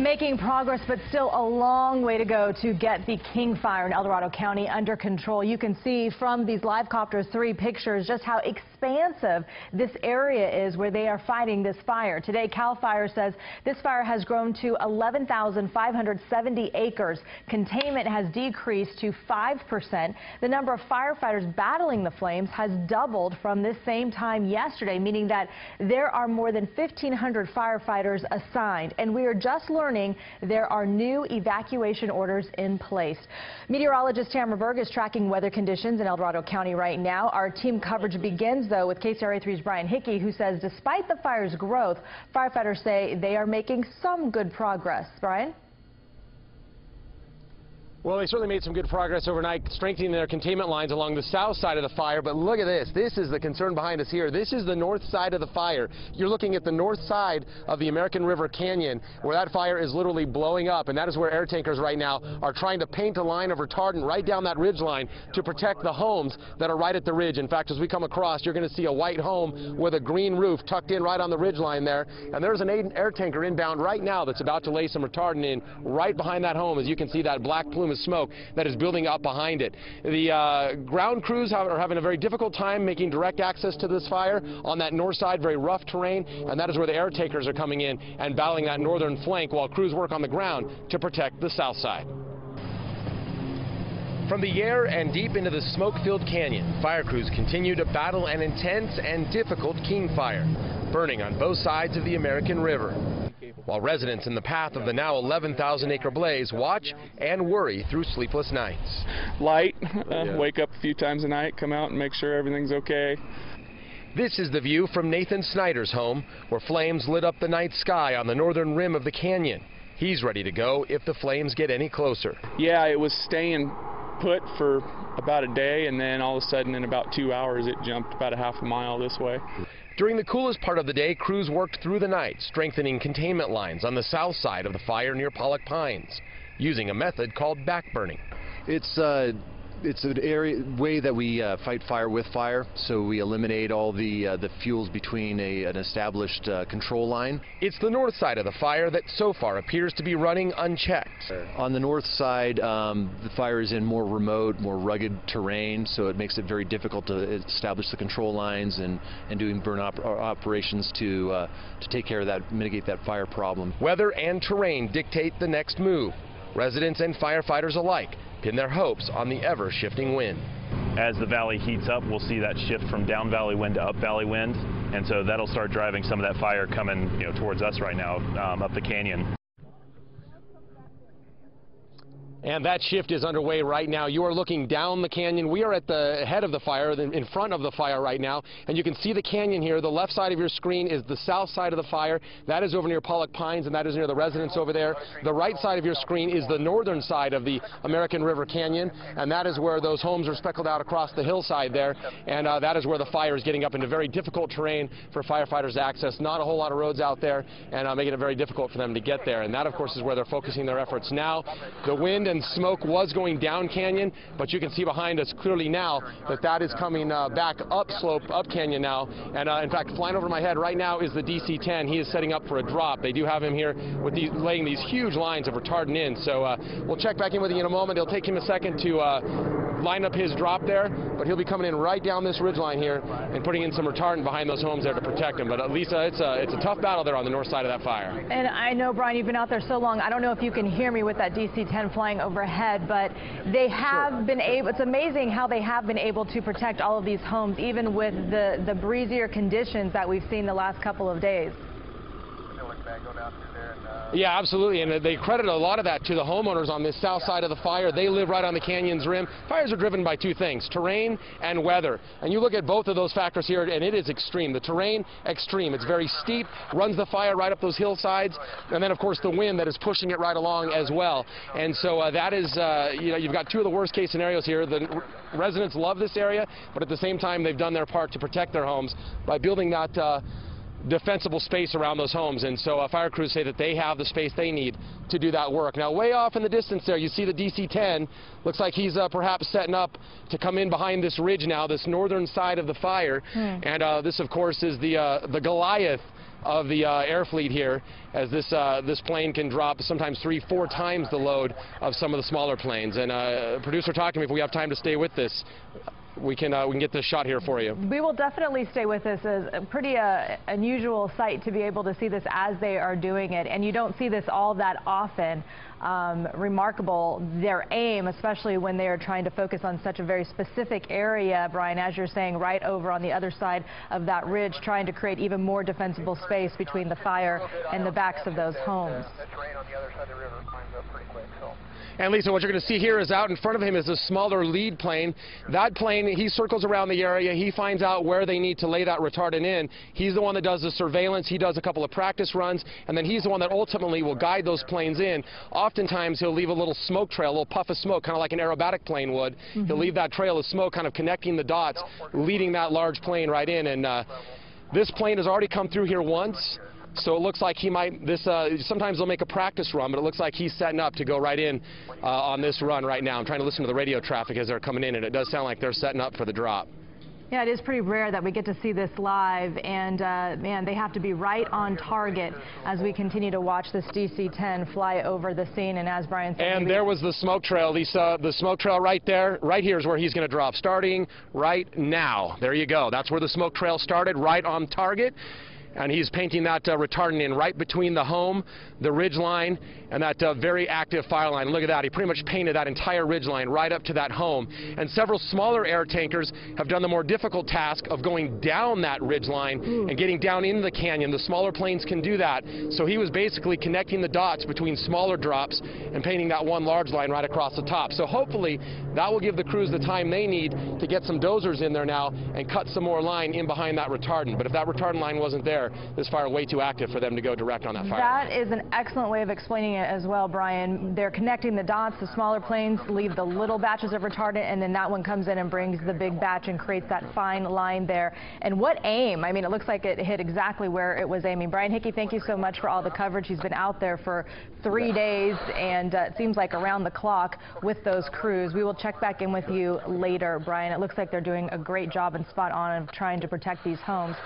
Making progress, but still a long way to go to get the King Fire in El Dorado County under control. You can see from these live copter 3 pictures just how expansive this area is where they are fighting this fire. Today, CAL FIRE says this fire has grown to 11,570 acres. Containment has decreased to 5%. The number of firefighters battling the flames has doubled from this same time yesterday, meaning that there are more than 1,500 firefighters assigned. And we are just learning there are new evacuation orders in place. Meteorologist Tamara Berg is tracking weather conditions in El Dorado County right now. Our team coverage begins, though, with KCRA 3's Brian Hickey, who says despite the fire's growth, firefighters say they are making some good progress. Brian? Well, they certainly made some good progress overnight, strengthening their containment lines along the south side of the fire. But look at this. This is the concern behind us here. This is the north side of the fire. You're looking at the north side of the American River Canyon, where that fire is literally blowing up. And that is where air tankers right now are trying to paint a line of retardant right down that ridge line to protect the homes that are right at the ridge. In fact, as we come across, you're going to see a white home with a green roof tucked in right on the ridge line there. And there's an air tanker inbound right now that's about to lay some retardant in right behind that home. As you can see, that black plume of smoke that is building up behind it. The ground crews are having a very difficult time making direct access to this fire on that north side, very rough terrain, and that is where the air tankers are coming in and battling that northern flank while crews work on the ground to protect the south side. From the air and deep into the smoke-filled canyon, fire crews continue to battle an intense and difficult King Fire, burning on both sides of the American River, while residents in the path of the now 11,000-acre blaze watch and worry through sleepless nights. Light, wake up a few times a night, come out and make sure everything's okay. This is the view from Nathan Snyder's home, where flames lit up the night sky on the northern rim of the canyon. He's ready to go if the flames get any closer. Yeah, it was staying put for about a day, and then all of a sudden in about 2 hours it jumped about a half a mile this way. During the coolest part of the day, crews worked through the night, strengthening containment lines on the south side of the fire near Pollock Pines, using a method called backburning. It's an way that we fight fire with fire, so we eliminate all the fuels between an established control line. It's the north side of the fire that so far appears to be running unchecked. On the north side, the fire is in more remote, more rugged terrain, so it makes it very difficult to establish the control lines and doing burn operations to take care of that, mitigate that fire problem. Weather and terrain dictate the next move. Residents and firefighters alike pin their hopes on the ever-shifting wind. As the valley heats up, we'll see that shift from down valley wind to up valley wind, and so that'll start driving some of that fire coming, towards us right now, up the canyon. And that shift is underway right now. You are looking down the canyon. We are at the head of the fire, in front of the fire right now, and you can see the canyon here. The left side of your screen is the south side of the fire. That is over near Pollock Pines, and that is near the residence over there. The right side of your screen is the northern side of the American River Canyon, and that is where those homes are speckled out across the hillside there, and that is where the fire is getting up into very difficult terrain for firefighters to access. Not a whole lot of roads out there, and making it very difficult for them to get there, and that, of course, is where they're focusing their efforts now. The wind and smoke was going down canyon, but you can see behind us clearly now that is coming back up slope, up canyon now. And in fact, flying over my head right now is the DC-10. He is setting up for a drop. They do have him here with laying these huge lines of retardant in. So we'll check back in with you in a moment. It'll take him a second to line up his drop there, but he'll be coming in right down this ridge line here and putting in some retardant behind those homes there to protect them. But Lisa, it's a tough battle there on the north side of that fire. And I know, Brian, you've been out there so long. I don't know if you can hear me with that DC-10 flying overhead, but they have been able, it's amazing how they have been able to protect all of these homes, even with the breezier conditions that we've seen the last couple of days. Yeah, absolutely, and they credit a lot of that to the homeowners on this south side of the fire. They live right on the canyon's rim. Fires are driven by two things, terrain and weather. And you look at both of those factors here, and it is extreme. The terrain, extreme. It's very steep, runs the fire right up those hillsides, and then, of course, the wind that is pushing it right along as well. And so that is, you've got two of the worst-case scenarios here. The residents love this area, but at the same time, they've done their part to protect their homes by building that defensible space around those homes, and so fire crews say that they have the space they need to do that work. Now, way off in the distance there, you see the DC-10. Looks like he's perhaps setting up to come in behind this ridge now, this northern side of the fire. And this, of course, is the Goliath of the air fleet here, as this plane can drop sometimes 3-4 times the load of some of the smaller planes. And producer, talk to me if we have time to stay with this. We can get this shot here for you. We will definitely stay with this. As a pretty unusual sight to be able to see this as they are doing it, and you don't see this all that often. Remarkable, their aim, especially when they are trying to focus on such a very specific area, Brian, as you're saying, right over on the other side of that ridge, trying to create even more defensible space between the fire and the backs of those homes. And Lisa, what you're going to see here is out in front of him is a smaller lead plane. That plane, he circles around the area. He finds out where they need to lay that retardant in. He's the one that does the surveillance. He does a couple of practice runs, and then he's the one that ultimately will guide those planes in. Oftentimes, he'll leave a little smoke trail, a little puff of smoke, kind of like an aerobatic plane would. He'll leave that trail of smoke kind of connecting the dots, leading that large plane right in. And this plane has already come through here once. So it looks like he might, sometimes they'll make a practice run, but it looks like he's setting up to go right in on this run right now. I'm trying to listen to the radio traffic as they're coming in, and it does sound like they're setting up for the drop. Yeah, it is pretty rare that we get to see this live, and man, they have to be right on target as we continue to watch this DC-10 fly over the scene. And as Brian said, and there was the smoke trail, Lisa. The smoke trail right there, right here is where he's going to drop, starting right now. There you go. That's where the smoke trail started, right on target. And he's painting that retardant in right between the home, the ridge line, and that very active fire line. Look at that. He pretty much painted that entire ridge line right up to that home. And several smaller air tankers have done the more difficult task of going down that ridge line and getting down into the canyon. The smaller planes can do that. So he was basically connecting the dots between smaller drops and painting that one large line right across the top. So hopefully that will give the crews the time they need to get some dozers in there now and cut some more line in behind that retardant. But if that retardant line wasn't there, this fire way too active for them to go direct on that fire. That is an excellent way of explaining it as well, Brian. They're connecting the dots. The smaller planes leave the little batches of retardant, and then that one comes in and brings the big batch and creates that fine line there. And what aim! I mean, it looks like it hit exactly where it was aiming. Brian Hickey, thank you so much for all the coverage. He's been out there for 3 days, and it seems like around the clock with those crews. We will check back in with you later, Brian. It looks like they're doing a great job and spot on of trying to protect these homes.